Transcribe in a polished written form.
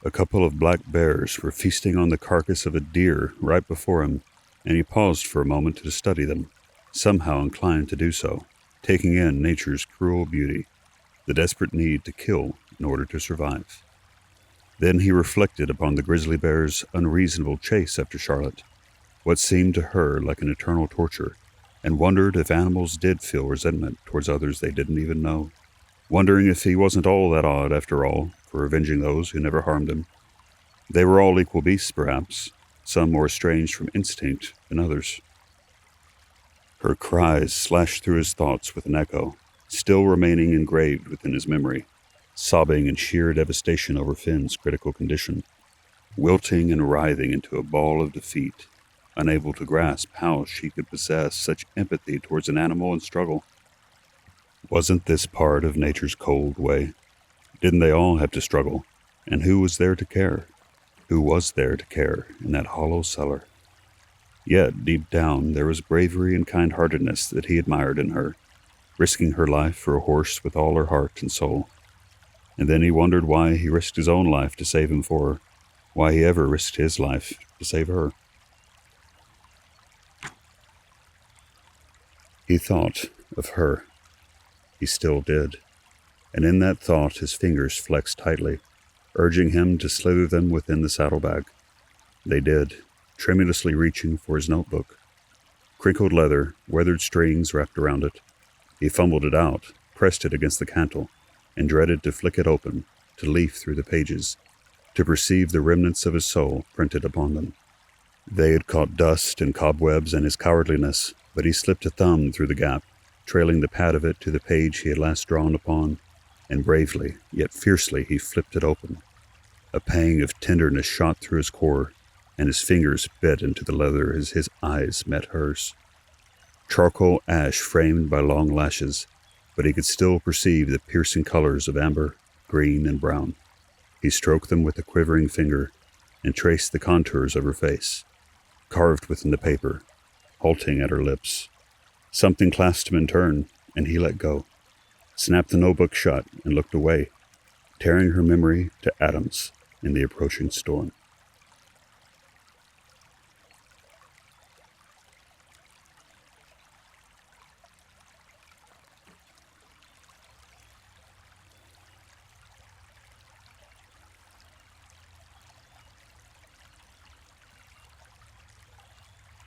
A couple of black bears were feasting on the carcass of a deer right before him, and he paused for a moment to study them, somehow inclined to do so, taking in nature's cruel beauty, the desperate need to kill in order to survive. Then he reflected upon the grizzly bear's unreasonable chase after Charlotte, what seemed to her like an eternal torture, and wondered if animals did feel resentment towards others they didn't even know, wondering if he wasn't all that odd after all for avenging those who never harmed him. They were all equal beasts, perhaps, some more estranged from instinct than others. Her cries slashed through his thoughts with an echo, still remaining engraved within his memory, sobbing in sheer devastation over Finn's critical condition, wilting and writhing into a ball of defeat, unable to grasp how she could possess such empathy towards an animal in struggle. Wasn't this part of nature's cold way? Didn't they all have to struggle? And who was there to care? Who was there to care in that hollow cellar? Yet, deep down, there was bravery and kind-heartedness that he admired in her, risking her life for a horse with all her heart and soul. And then he wondered why he risked his own life to save him for her, why he ever risked his life to save her. He thought of her. He still did. And in that thought his fingers flexed tightly, urging him to slither them within the saddlebag. They did, tremulously reaching for his notebook. Crinkled leather, weathered strings wrapped around it. He fumbled it out, pressed it against the cantle, and dreaded to flick it open, to leaf through the pages, to perceive the remnants of his soul printed upon them. They had caught dust and cobwebs and his cowardliness, but he slipped a thumb through the gap, trailing the pad of it to the page he had last drawn upon, and bravely, yet fiercely, he flipped it open. A pang of tenderness shot through his core, and his fingers bit into the leather as his eyes met hers. Charcoal ash framed by long lashes, but he could still perceive the piercing colors of amber, green, and brown. He stroked them with a quivering finger and traced the contours of her face, carved within the paper, halting at her lips. Something clasped him in turn, and he let go, snapped the notebook shut, and looked away, tearing her memory to atoms in the approaching storm.